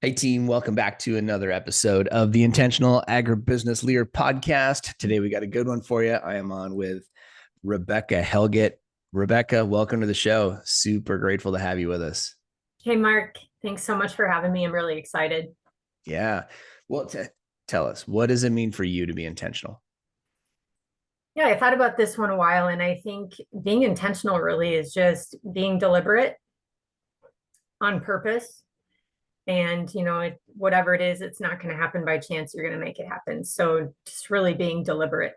Hey team, welcome back to another episode of the Intentional Agribusiness Leader podcast. Today we got a good one for you. I am on with Rebecca Helget. Rebecca, welcome to the show. Super grateful to have you with us. Hey, Mark, thanks so much for having me. I'm really excited. Yeah. Well, tell us, what does it mean for you to be intentional? Yeah, I thought about this one a while, and I think being intentional really is just being deliberate on purpose. And, whatever it is, it's not going to happen by chance. You're going to make it happen. So just really being deliberate.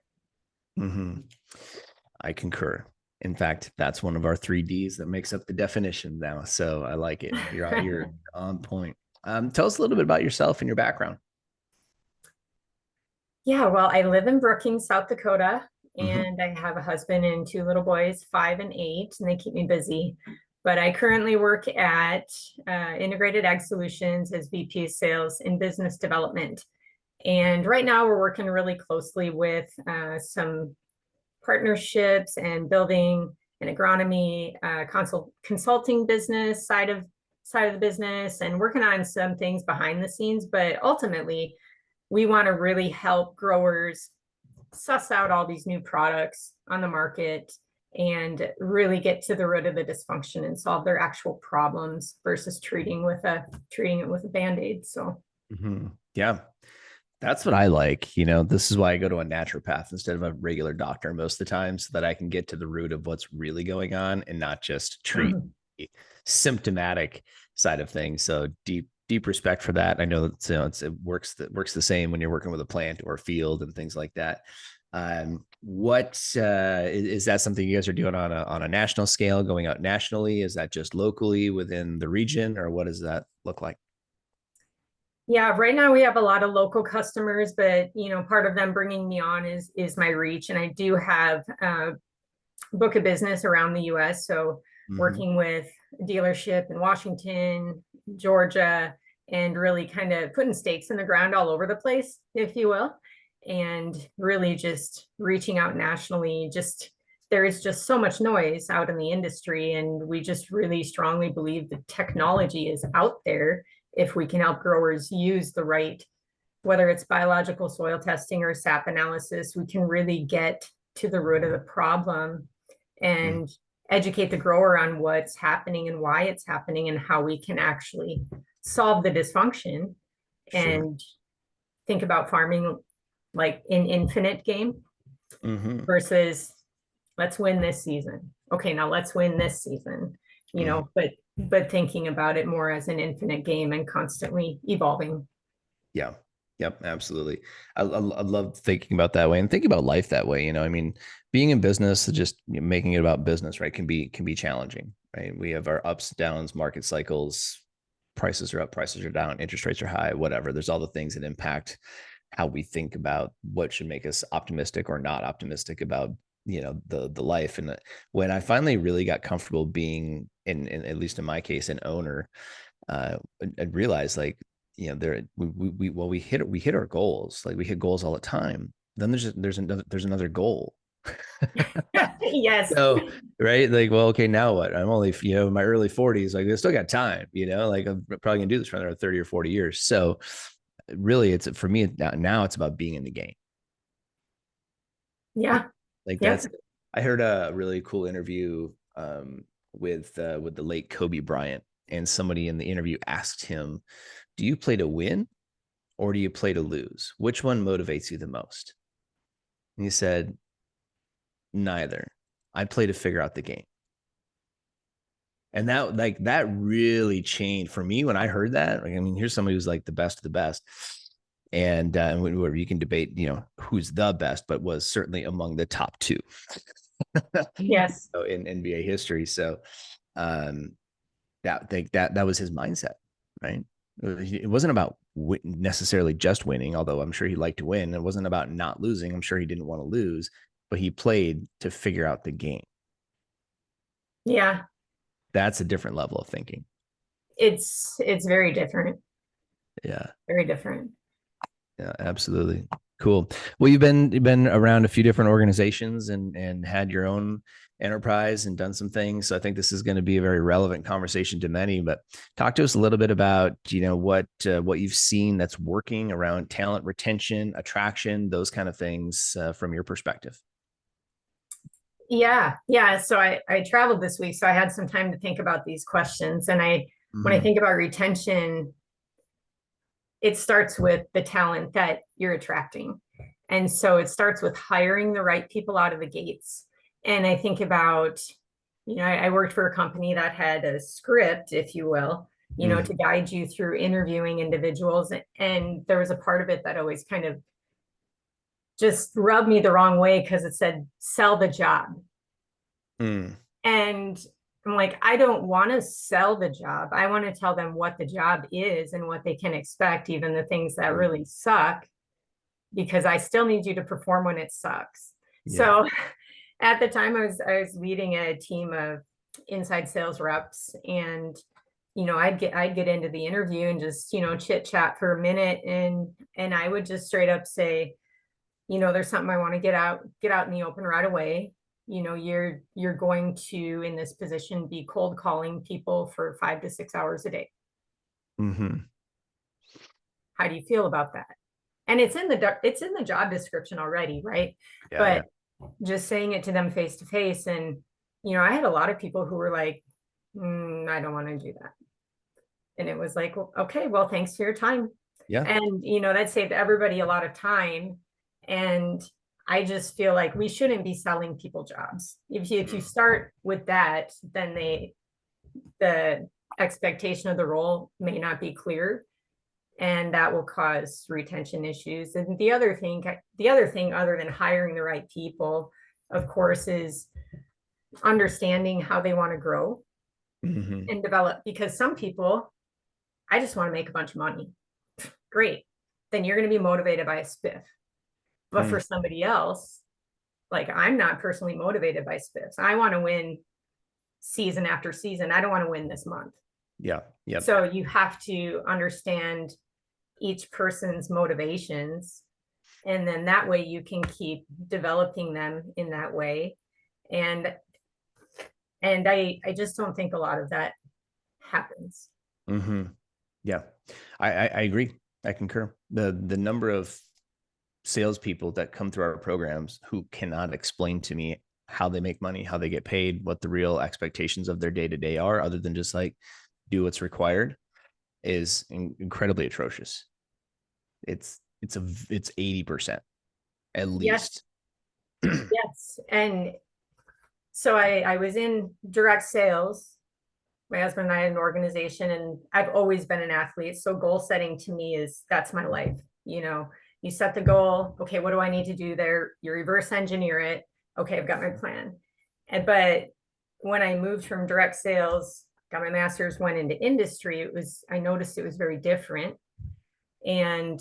Mm-hmm. I concur. In fact, that's one of our 3Ds that makes up the definition now. So I like it. You're on point. Tell us a little bit about yourself and your background. Yeah, well, I live in Brookings, South Dakota, Mm-hmm. and I have a husband and two little boys, 5 and 8, and they keep me busy. But I currently work at Integrated Ag Solutions as VP of Sales and Business Development. And right now, we're working really closely with some partnerships and building an agronomy consulting business side of the business, and working on some things behind the scenes. But ultimately, we want to really help growers suss out all these new products on the market and really get to the root of the dysfunction and solve their actual problems versus treating it with a band-aid. So Mm-hmm. Yeah. That's what I like. This is why I go to a naturopath instead of a regular doctor most of the time so that I can get to the root of what's really going on and not just treat the symptomatic side of things. So deep respect for that. I know that it works the same when you're working with a plant or a field and things like that. What is that something you guys are doing on a national scale, going out nationally? Is that just locally within the region, or what does that look like? Yeah, right now we have a lot of local customers, but part of them bringing me on is my reach, and I do have a book of business around the U.S. So Mm-hmm. working with a dealership in Washington, Georgia, and really kind of putting stakes in the ground all over the place, if you will, and really just reaching out nationally. Just there is just so much noise out in the industry, and we just really strongly believe the technology is out there if we can help growers use the right, whether it's biological soil testing or SAP analysis, we can really get to the root of the problem Mm-hmm. and educate the grower on what's happening and why it's happening and how we can actually solve the dysfunction Sure. and think about farming like an infinite game Mm-hmm. versus let's win this season. Okay, now let's win this season, Mm-hmm. but thinking about it more as an infinite game and constantly evolving. Yeah. Yep. Absolutely. I love thinking about that way and thinking about life that way. I mean, being in business, just making it about business, right, can be challenging, right? We have our ups, downs, market cycles, prices are up, prices are down, interest rates are high, whatever. There's all the things that impact how we think about what should make us optimistic or not optimistic about the life. And when I finally really got comfortable being in at least in my case an owner, I realized like there we hit our goals, like we hit goals all the time. Then there's another goal. Yes. So right, like, well, okay, now what? I'm only in my early 40s, like I still got time, like I'm probably gonna do this for another 30 or 40 years. So really, it's for me now it's about being in the game. Yeah. Like Yep. that's I heard a really cool interview with the late Kobe Bryant, and somebody in the interview asked him, "Do you play to win or do you play to lose? Which one motivates you the most?" And he said, "Neither. I play to figure out the game." And that really changed for me when I heard that. Like, I mean, here's somebody who's like the best of the best, and where you can debate, who's the best, but was certainly among the top two Yes. in NBA history. So um, that was his mindset, right? It wasn't about necessarily just winning, although I'm sure he liked to win. It wasn't about not losing. I'm sure he didn't want to lose, but he played to figure out the game. Yeah. That's a different level of thinking. It's very different. Yeah. Very different. Yeah, absolutely. Cool. Well, you've been around a few different organizations and had your own enterprise and done some things. So I think this is going to be a very relevant conversation to many. But talk to us a little bit about what you've seen that's working around talent retention, attraction, those kind of things from your perspective. Yeah, yeah. So I traveled this week, so I had some time to think about these questions. And when I Mm-hmm. think about retention, it starts with the talent that you're attracting. And so it starts with hiring the right people out of the gates. And I think about, I worked for a company that had a script, if you will, Mm-hmm. to guide you through interviewing individuals. And there was a part of it that always kind of just rubbed me the wrong way because it said, sell the job. Mm-hmm. And I'm like, I don't want to sell the job. I want to tell them what the job is and what they can expect, even the things that really suck, because I still need you to perform when it sucks. Yeah. So at the time I was leading a team of inside sales reps, and I'd get into the interview and just, chit chat for a minute, and I would just straight up say, there's something I want to get out in the open right away. You're going to, in this position, be cold calling people for 5 to 6 hours a day. Mm-hmm. How do you feel about that? And it's in the job description already, right? Yeah. Yeah. But just saying it to them face to face, and I had a lot of people who were like, I don't want to do that. And it was like, well, okay, well, thanks for your time. Yeah. And that saved everybody a lot of time. And I just feel like we shouldn't be selling people jobs. If you start with that, then the expectation of the role may not be clear, and that will cause retention issues. And the other thing other than hiring the right people, of course, is understanding how they want to grow Mm-hmm. and develop. Because some people, I just want to make a bunch of money. Great. Then you're going to be motivated by a spiff. But for Mm. somebody else, like, I'm not personally motivated by spiffs. I want to win season after season. I don't want to win this month. Yeah. Yep. So you have to understand each person's motivations, and then that way you can keep developing them in that way. And I just don't think a lot of that happens. Mm-hmm. Yeah. I agree. I concur. The number of salespeople that come through our programs who cannot explain to me how they make money, how they get paid, what the real expectations of their day to day are, other than just like do what's required, is incredibly atrocious. It's 80% at Yes, least. yes. And so I was in direct sales. My husband and I had an organization, and I've always been an athlete. So goal setting to me that's my life. You set the goal. Okay, what do I need to do there? You reverse engineer it. Okay, I've got my plan. But when I moved from direct sales, got my master's, went into industry, I noticed it was very different. And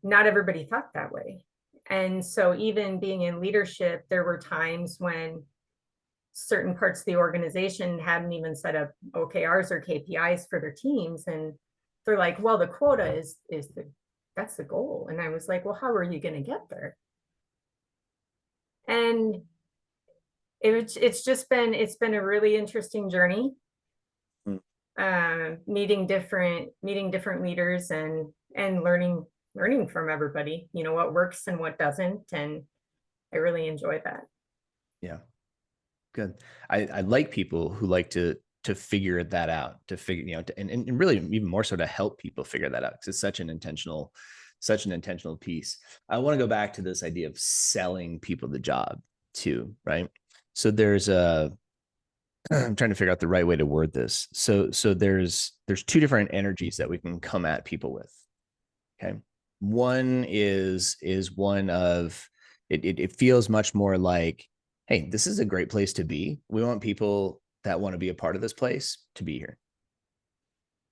not everybody thought that way. And so even being in leadership, there were times when certain parts of the organization hadn't even set up OKRs or KPIs for their teams, and they're like, well, the quota that's the goal. And I was like, well, how are you going to get there? And it's been a really interesting journey, meeting different leaders, and learning from everybody, what works and what doesn't. And I really enjoy that. Yeah. Good. I like people who like to figure that out, to figure, and really even more so to help people figure that out, because it's such an intentional piece. I want to go back to this idea of selling people the job too, right? So there's a I'm trying to figure out the right way to word this. So there's two different energies that we can come at people with. Okay. One is one of it feels much more like, hey, this is a great place to be. We want people that want to be a part of this place to be here.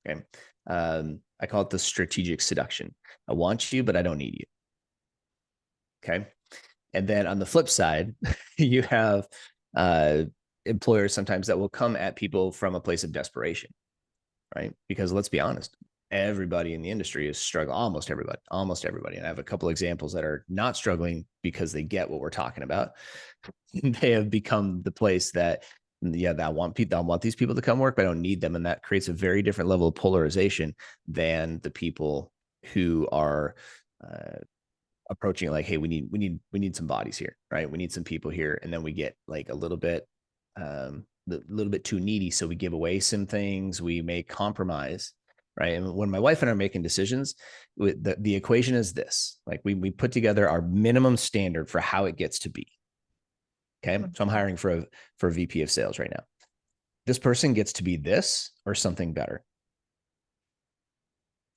Okay. I call it the strategic seduction. I want you, but I don't need you. Okay. And then on the flip side, you have employers sometimes that will come at people from a place of desperation, right? Because let's be honest, everybody in the industry is struggling. Almost everybody. And I have a couple examples that are not struggling because they get what we're talking about. They have become the place that, yeah, that I want these people to come work, but I don't need them. And that creates a very different level of polarization than the people who are approaching it like, hey, we need some bodies here, right? We need some people here. And then we get like a little bit too needy. So we give away some things, we may compromise, right? And when my wife and I are making decisions, the equation is this: like we put together our minimum standard for how it gets to be. Okay. So I'm hiring for a VP of sales right now. This person gets to be this or something better.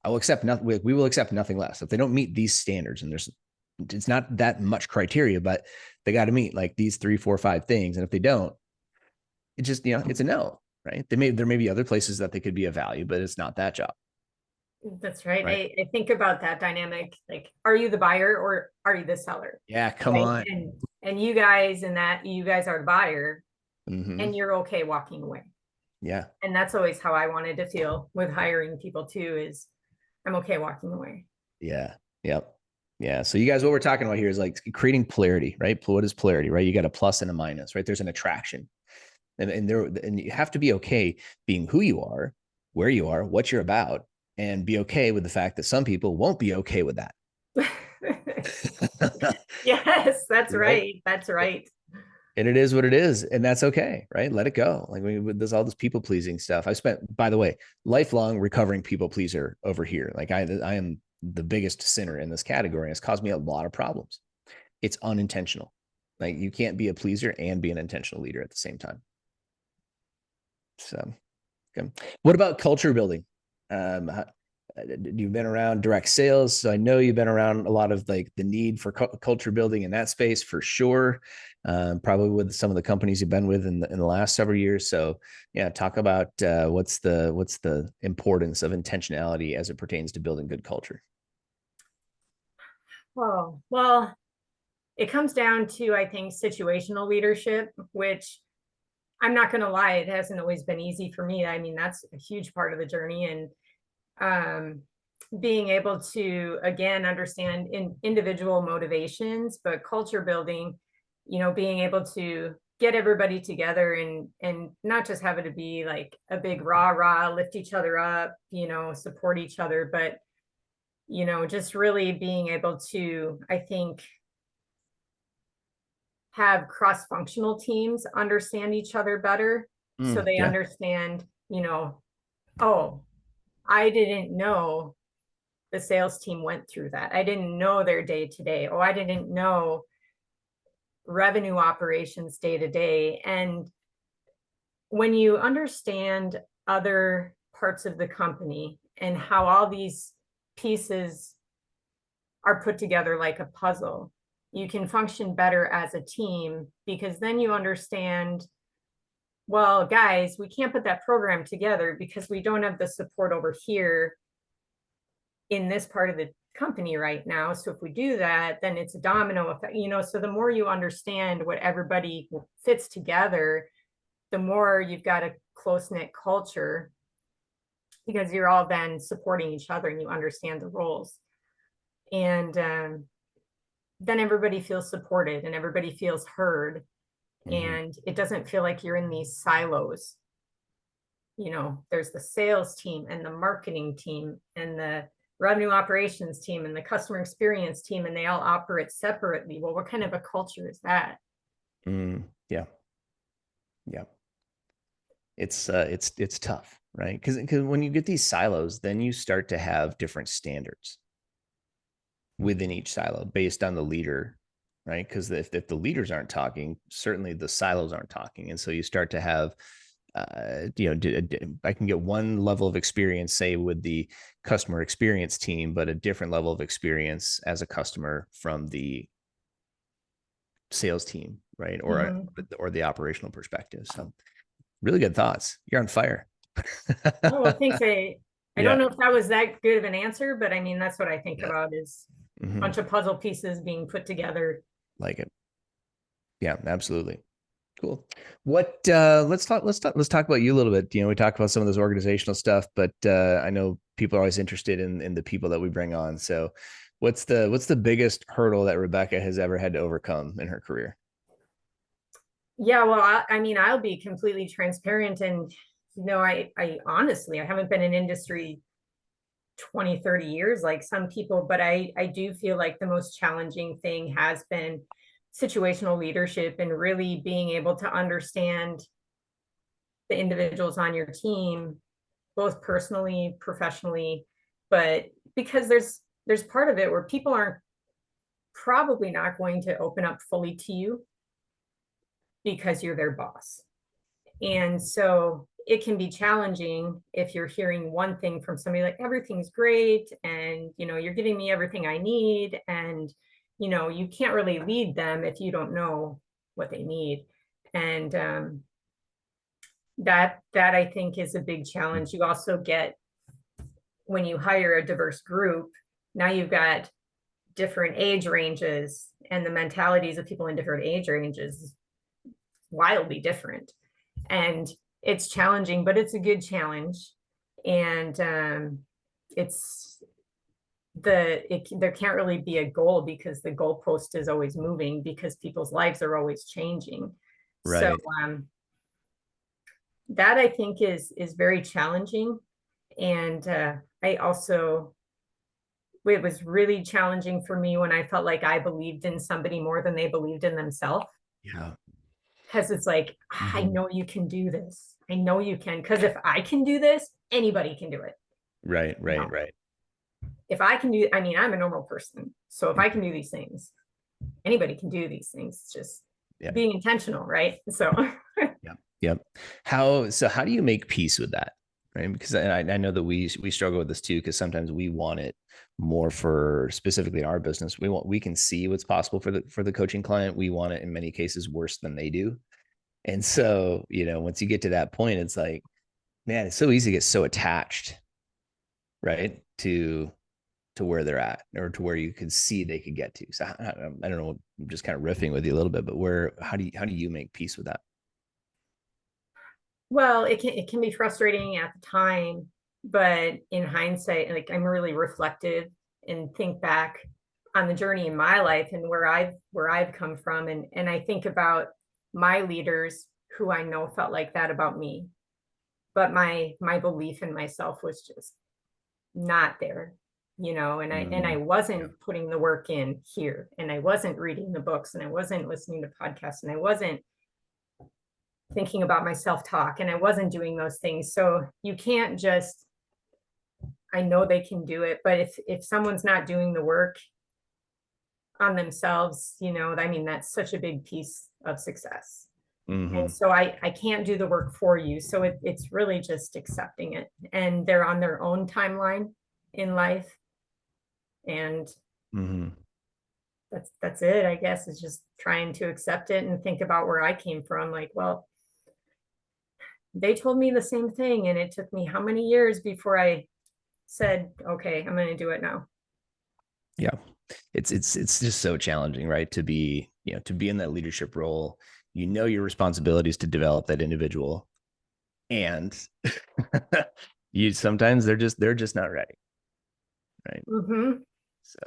I will accept nothing. We will accept nothing less. If they don't meet these standards, and it's not that much criteria, but they got to meet like these 3, 4, 5 things. And if they don't, it just, it's a no, right? There may be other places that they could be of value, but it's not that job. That's right. Right. I think about that dynamic. Like, are you the buyer or are you the seller? Yeah. Come Right. on. And you guys you guys are the buyer Mm-hmm. and you're okay walking away. Yeah. And that's always how I wanted to feel with hiring people too, is I'm okay walking away. Yeah. Yep. Yeah. So you guys, what we're talking about here is like creating polarity, right? What is polarity, right? You got a plus and a minus, right? There's an attraction, and you have to be okay being who you are, where you are, what you're about, and be okay with the fact that some people won't be okay with that. Yes, that's Right. right. That's right. And it is what it is, and that's okay, right? Let it go. Like there's all this people pleasing stuff. I spent, by the way, lifelong recovering people pleaser over here. Like I am the biggest sinner in this category. It's caused me a lot of problems. It's unintentional. Like you can't be a pleaser and be an intentional leader at the same time. So, okay. What about culture building? You've been around direct sales, so I know you've been around a lot of like the need for culture building in that space for sure. Probably with some of the companies you've been with in the last several years. So, yeah, talk about what's the importance of intentionality as it pertains to building good culture. Oh, well, it comes down to, I think, situational leadership, which I'm not going to lie, it hasn't always been easy for me. I mean, that's a huge part of the journey. And being able to, again, understand individual motivations, but culture building, being able to get everybody together and not just have it to be like a big rah lift each other up, support each other, but just really being able to, I think, have cross-functional teams understand each other better, so they Yeah. understand, oh, I didn't know the sales team went through that. I didn't know their day to day. Oh, I didn't know revenue operations day to day. And when you understand other parts of the company and how all these pieces are put together like a puzzle, you can function better as a team, because then you understand, well, guys, we can't put that program together because we don't have the support over here in this part of the company right now. So if we do that, then it's a domino effect, so the more you understand what everybody fits together, the more you've got a close-knit culture, because you're all then supporting each other and you understand the roles. And then everybody feels supported and everybody feels heard. Mm-hmm. And it doesn't feel like you're in these silos. There's the sales team and the marketing team and the revenue operations team and the customer experience team, and they all operate separately. Well, what kind of a culture is that? Yeah. Yeah. It's tough, right? Because when you get these silos, then you start to have different standards within each silo based on the leader, right? Because if the leaders aren't talking, certainly the silos aren't talking, and so you start to have, I can get one level of experience, say with the customer experience team, but a different level of experience as a customer from the sales team, right? Mm-hmm. Or the operational perspective. So really good thoughts. You're on fire. Oh, well, thanks. I don't Yeah, know if that was that good of an answer, but I mean, that's what I think yeah. about, is a Mm-hmm. bunch of puzzle pieces being put together. Like it. Yeah, absolutely. Cool. Let's talk about you a little bit. We talked about some of this organizational stuff, but I know People are always interested in the people that we bring on. So what's the biggest hurdle that Rebecca has ever had to overcome in her career? Yeah, well, I mean, I'll be completely transparent. And, I honestly, I haven't been in industry 20, 30 years like some people, but I do feel like the most challenging thing has been situational leadership and really being able to understand the individuals on your team, both personally, professionally, but because there's part of it where people aren't probably not going to open up fully to you because you're their boss. And so it can be challenging if you're hearing one thing from somebody like everything's great and you're giving me everything I need, and you can't really lead them if you don't know what they need. And that I think is a big challenge. You also get, when you hire a diverse group, now you've got different age ranges, and the mentalities of people in different age ranges is wildly different. And it's challenging, but it's a good challenge. And it's there can't really be a goal because the goalpost is always moving because people's lives are always changing. So Right. that I think is very challenging. And I also it was really challenging for me when I felt like I believed in somebody more than they believed in themselves. Yeah. Because it's like, I Mhm. know you can do this. I know you can. Because if I can do this, anybody can do it. Right, You right, know, right. if I can do, I mean, I'm a normal person. So if I can Mhm. do these things, anybody can do these things. It's just Yeah. being intentional, right? So Yep. Yep. How do you make peace with that? Right. Because I know that we struggle with this too, because sometimes we want it more for specifically in our business. We can see what's possible for the coaching client. We want it in many cases worse than they do. And so, once you get to that point, it's like, man, it's so easy to get so attached, right? To where they're at or to where you could see they could get to. So I don't know, I'm just kind of riffing with you a little bit, but how do you make peace with that? well, it can be frustrating at the time, but in hindsight, like I'm really reflective and think back on the journey in my life and where I've come from, and I think about my leaders who I know felt like that about me, but my belief in myself was just not there, and I Mm, yeah. wasn't putting the work in here, and I wasn't reading the books, and I wasn't listening to podcasts, and I wasn't thinking about my self-talk, and I wasn't doing those things. So you can't just, I know they can do it, but if someone's not doing the work on themselves, I mean, that's such a big piece of success. And Hmm. so I can't do the work for you. So it's really just accepting it. And they're on their own timeline in life. And Hmm. that's it, I guess, is just trying to accept it and think about where I came from. Like, well, they told me the same thing. And it took me how many years before I said, okay, I'm going to do it now. Yeah. It's just so challenging, right? To be in that leadership role, your responsibilities to develop that individual. And you sometimes they're just not ready. Right. Mm-hmm. So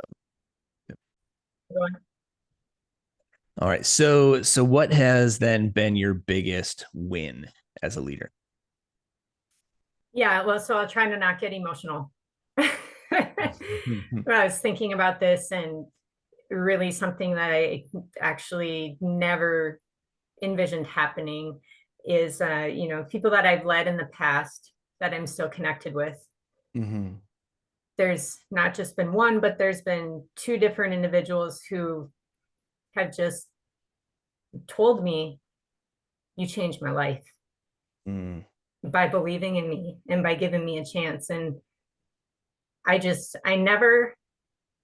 all right. So what has then been your biggest win as a leader? Yeah, well, so I'll try to not get emotional. I was thinking about this, and really something that I actually never envisioned happening is, people that I've led in the past that I'm still connected with. Mm-hmm. There's not just been one, but there's been two different individuals who have just told me, you changed my life Mm, by believing in me and by giving me a chance. And I never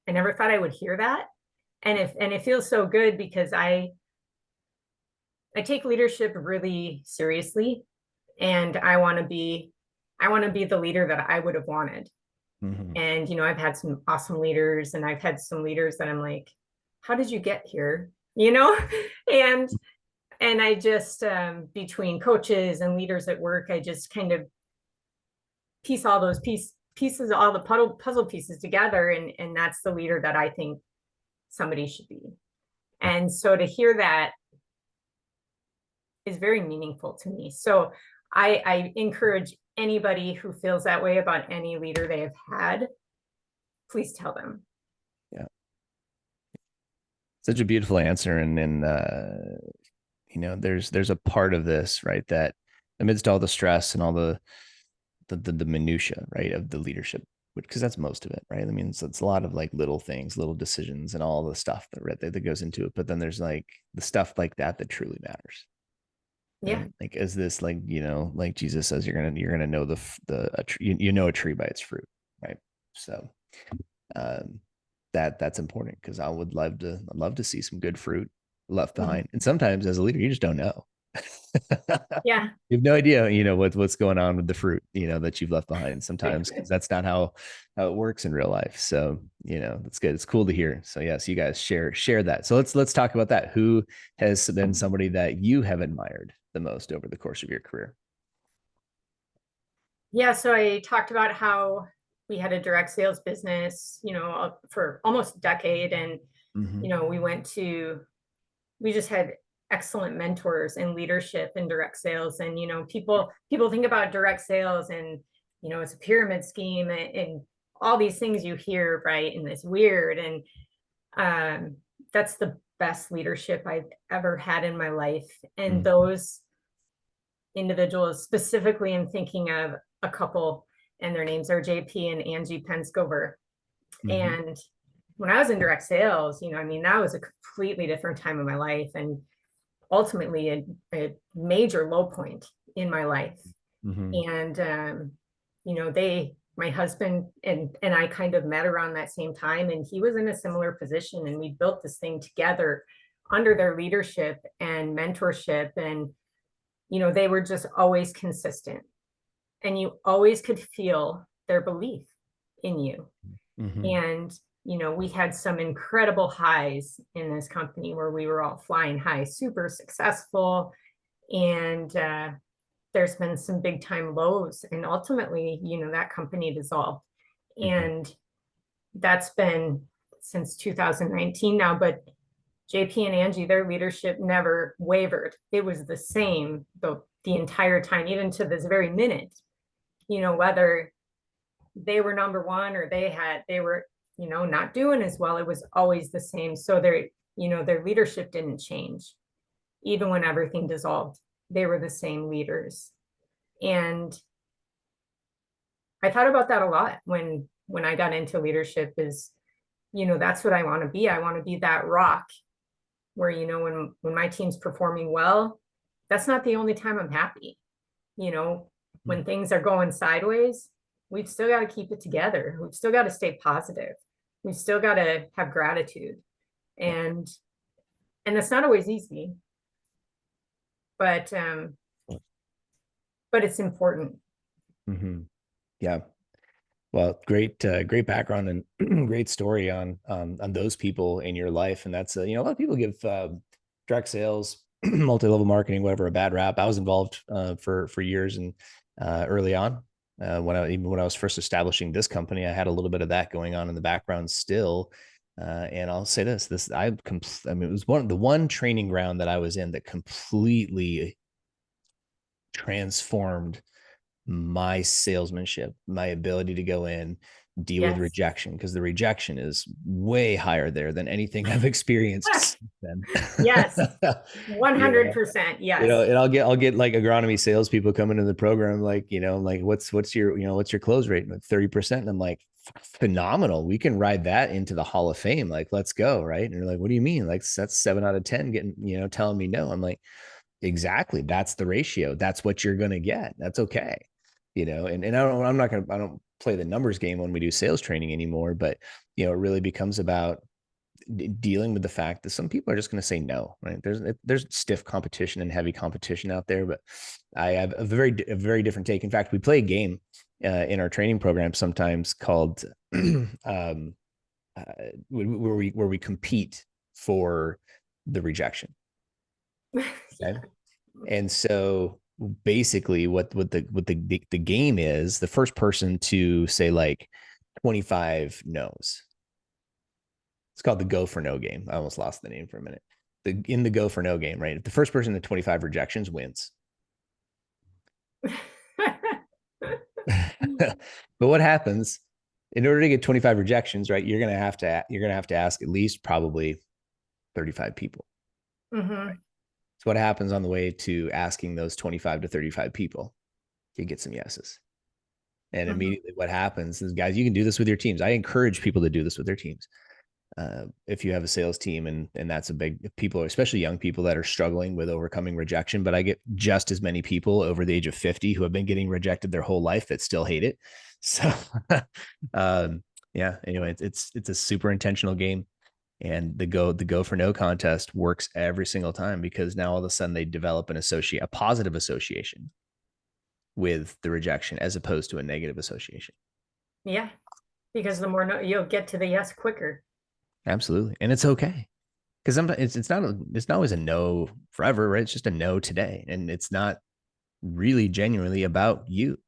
thought I would hear that. And it feels so good because I take leadership really seriously, and I want to be the leader that I would have wanted. mm-hmm. And I've had some awesome leaders, and I've had some leaders that I'm like, how did you get here? And I just, between coaches and leaders at work, I just kind of piece all those pieces, all the puzzle pieces together, and that's the leader that I think somebody should be. And so to hear that is very meaningful to me. So I encourage anybody who feels that way about any leader they have had, please tell them. Yeah. Such a beautiful answer. And there's a part of this, right, that amidst all the stress and all the minutia, right, of the leadership, because that's most of it, right? I mean, it's a lot of like little things, little decisions, and all the stuff that goes into it. But then there's like the stuff like that truly matters, Yeah. right? Like, is this like like Jesus says, you're gonna know you know a tree by its fruit, right? So um, that's important because I'd love to see some good fruit left Mhm. behind. And sometimes as a leader, you just don't know. Yeah. You have no idea, what's going on with the fruit, that you've left behind sometimes, because that's not how it works in real life. So, that's good. It's cool to hear. So yes, you guys share that. So let's talk about that. Who has been somebody that you have admired the most over the course of your career? Yeah. So I talked about how we had a direct sales business, for almost a decade. And, Mm-hmm. we just had excellent mentors in leadership and direct sales. And, people think about direct sales and, it's a pyramid scheme and all these things you hear, right? And it's weird. And that's the best leadership I've ever had in my life. And those individuals, specifically, I'm thinking of a couple, and their names are JP and Angie Penscover. Mm-hmm. And when I was in direct sales, that was a completely different time of my life, and ultimately a major low point in my life. Mm-hmm. And my husband and I kind of met around that same time, and he was in a similar position, and we built this thing together under their leadership and mentorship. And they were just always consistent, and you always could feel their belief in you. Mm-hmm. And we had some incredible highs in this company where we were all flying high, super successful. And there's been some big time lows, and ultimately, that company dissolved. Mm-hmm. And that's been since 2019 now. But JP and Angie, their leadership never wavered. It was the same the entire time, even to this very minute. Whether they were number one or they were not doing as well, it was always the same. So their leadership didn't change even when everything dissolved. They were the same leaders. And I thought about that a lot when I got into leadership. Is that's what I want to be. I want to be that rock where when my team's performing well, that's not the only time I'm happy. When things are going sideways, we've still got to keep it together. We've still got to stay positive. We've still got to have gratitude. Yeah. And that's not always easy, but it's important. Mm-hmm. Yeah. Well, great background and great story on those people in your life, and that's a lot of people give direct sales, multi-level marketing, whatever, a bad rap. I was involved for years and early on when I was first establishing this company, I had a little bit of that going on in the background still. And I'll say I mean, it was the one training ground that I was in that completely transformed my salesmanship, my ability to go in, deal with Yes. rejection, because the rejection is way higher there than anything I've experienced since then. Yes. you know, 100%. Yes. and I'll get like agronomy salespeople coming into the program, like, like what's your, what's your close rate? Like 30%. And I'm like, phenomenal. We can ride that into the Hall of Fame. Like, let's go. Right. And they're like, what do you mean? Like, that's 7 out of 10 getting, telling me no. I'm like, exactly. That's the ratio. That's what you're going to get. That's okay. And I don't play the numbers game when we do sales training anymore, but, it really becomes about dealing with the fact that some people are just going to say no, right? There's stiff competition and heavy competition out there, but I have a very different take. In fact, we play a game in our training program sometimes called um, uh, where we compete for the rejection. Okay. And so basically what the game is, the first person to say like 25 no's. It's called the go for no game. I almost lost the name for a minute. In the go for no game, right? If the first person to 25 rejections wins. But what happens in order to get 25 rejections, right? You're gonna have to ask at least probably 35 people. Hmm. So what happens on the way to asking those 25 to 35 people? You get some yeses. And Hmm. immediately what happens is, guys, you can do this with your teams. I encourage people to do this with their teams. If you have a sales team, and that's a big people, especially young people that are struggling with overcoming rejection. But I get just as many people over the age of 50 who have been getting rejected their whole life that still hate it. So, um, yeah. Anyway, it's a super intentional game, and the go for no contest works every single time because now all of a sudden they develop a positive association with the rejection as opposed to a negative association. Yeah, because the more no, you'll get to the yes quicker. Absolutely, and it's okay because sometimes it's not always a no forever, right? It's just a no today, and it's not really genuinely about you.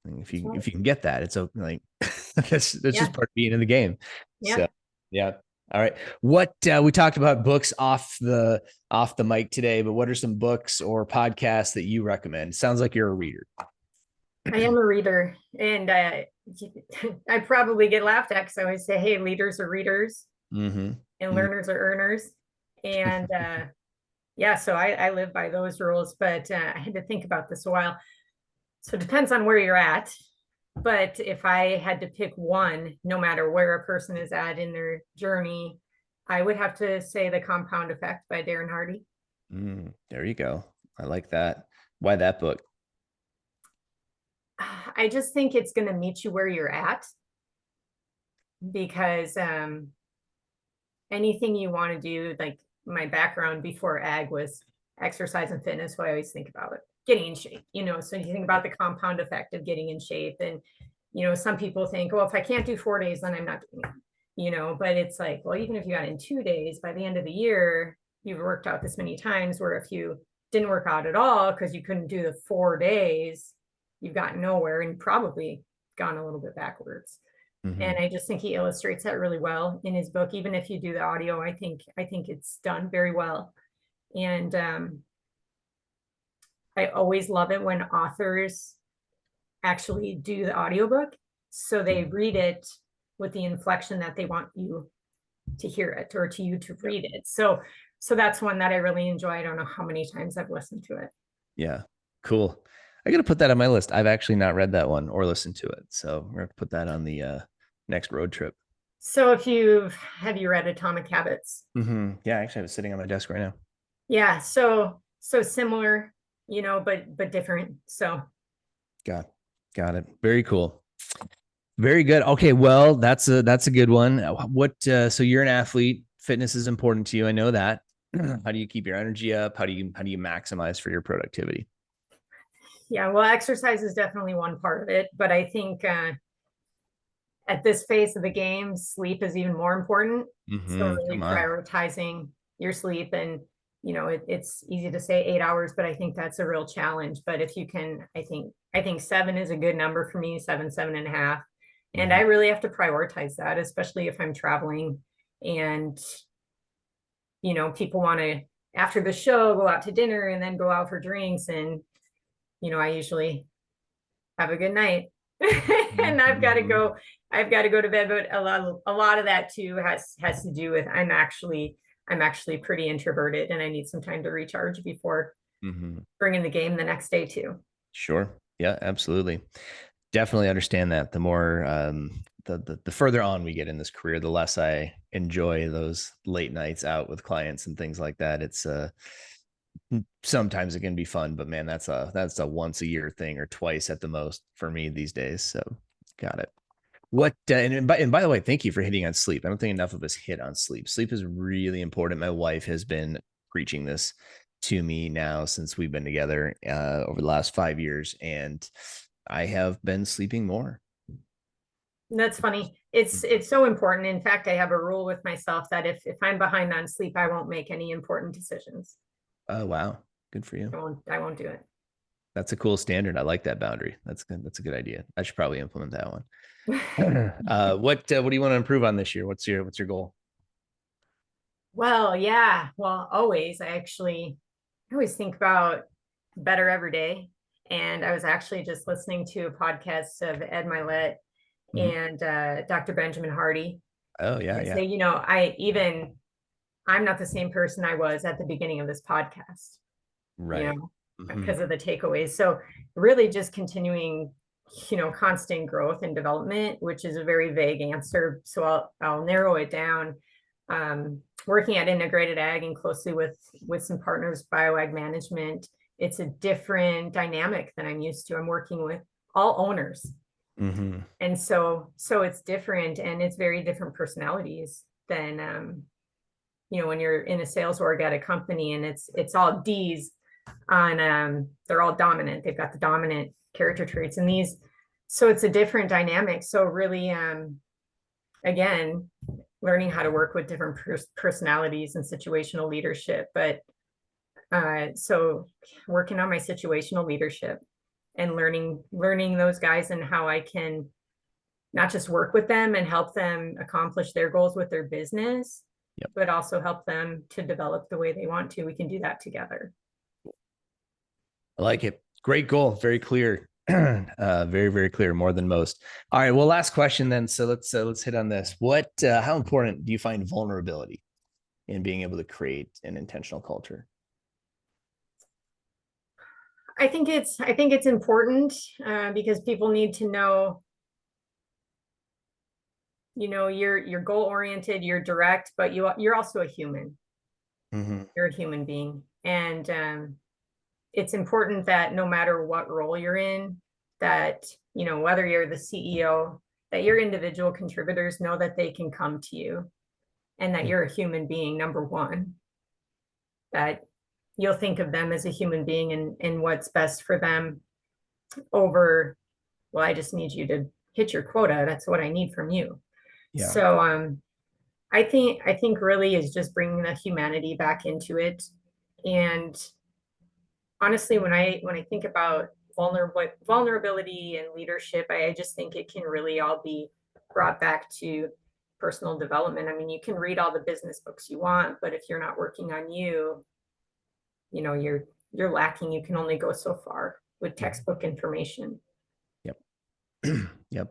And if That's you right. if you can get that, it's okay. Like that's Yeah, just part of being in the game. So yeah. yeah. All right. What we talked about books off the mic today, but what are some books or podcasts that you recommend? Sounds like you're a reader. I am a reader, and I probably get laughed at because I always say, "Hey, leaders are readers, and Mm-hmm. learners are earners." And yeah, so I live by those rules. But I had to think about this a while. So it depends on where you're at. But if I had to pick one, no matter where a person is at in their journey, I would have to say The Compound Effect by Darren Hardy. There you go. I like that. Why that book? I just think it's going to meet you where you're at because anything you want to do, like my background before ag was exercise and fitness. So I always think about it, getting in shape, so you think about the compound effect of getting in shape. And, some people think, well, if I can't do 4 days, then I'm not doing it, but it's like, well, even if you got in 2 days, by the end of the year, you've worked out this many times where if you didn't work out at all because you couldn't do the 4 days, you've gotten nowhere and probably gone a little bit backwards. And Mm-hmm. I just think he illustrates that really well in his book. Even if you do the audio, I think it's done very well. And I always love it when authors actually do the audiobook. So they read it with the inflection that they want you to hear it or to you to Yep. read it. So that's one that I really enjoy. I don't know how many times I've listened to it. Yeah. Cool. I got to put that on my list. I've actually not read that one or listened to it. So we're going to put that on the next road trip. So if you've have you read Atomic Habits? Yeah, I actually have it sitting on my desk right now. Yeah, so similar, but different. So Got it. Very cool. Very good. Okay, well, that's a good one. So you're an athlete. Fitness is important to you. I know that. How do you keep your energy up? How do you maximize for your productivity? yeah, well, exercise is definitely one part of it, but I think at this phase of the game, sleep is even more important. So really Come on. prioritizing your sleep and it's easy to say 8 hours, but I think that's a real challenge. But if you can, I think seven is a good number for me, 7.5. And I Mhm. really have to prioritize that, especially if I'm traveling and people want to after the show go out to dinner and then go out for drinks and I usually have a good night. And Mhm. I've got to go to bed. But a lot of that too has to do with I'm actually pretty introverted and I need some time to recharge before Mhm. bringing the game the next day too. Sure. Yeah, absolutely. Definitely understand that. The more the further on we get in this career, the less I enjoy those late nights out with clients and things like that. It's sometimes it can be fun, but man, that's a once a year thing or twice at the most for me these days. So got it. What and by the way, thank you for hitting on sleep. I don't think enough of us hit on sleep. Sleep is really important. My wife has been preaching this to me now since we've been together over the last 5 years, and I have been sleeping more. That's funny. It's so important. In fact, I have a rule with myself that if I'm behind on sleep, I won't make any important decisions. Oh wow. Good for you. I won't do it. That's a cool standard. I like that boundary. That's good. That's a good idea. I should probably implement that one. What do you want to improve on this year? What's your goal? Well, yeah. Well, always. I always think about better every day. And I was actually just listening to a podcast of Ed Milet Mhm. and Dr. Benjamin Hardy. Oh yeah, They yeah. say, I'm not the same person I was at the beginning of this podcast, Right. Hmm. because of the takeaways. So really just continuing, constant growth and development, which is a very vague answer. So I'll narrow it down. Working at integrated ag and closely with some partners, bioag management, it's a different dynamic than I'm used to. I'm working with all owners. Hmm. And so it's different, and it's very different personalities than when you're in a sales org at a company, and it's all D's on they're all dominant. They've got the dominant character traits, and these, so it's a different dynamic. So really, again, learning how to work with different personalities and situational leadership. But so working on my situational leadership and learning those guys and how I can not just work with them and help them accomplish their goals with their business, Yep. but also help them to develop the way they want to. We can do that together. I like it. Great goal. Very clear. Very, very clear. More than most. All right. Well, last question then. So let's hit on this. How important do you find vulnerability in being able to create an intentional culture? I think it's important because people need to know, you're goal oriented, you're direct, but you're also a human. Mm-hmm. You're a human being, and it's important that no matter what role you're in, that whether you're the CEO, that your individual contributors know that they can come to you, and that you're a human being, number one, that you'll think of them as a human being, and what's best for them over, well, I just need you to hit your quota. That's what I need from you. Yeah. So I think really is just bringing the humanity back into it. And honestly, when I think about vulnerability and leadership, I just think it can really all be brought back to personal development. I mean, you can read all the business books you want, but if you're not working on you, you're lacking. You can only go so far with Mhm. textbook information. Yep. Yep.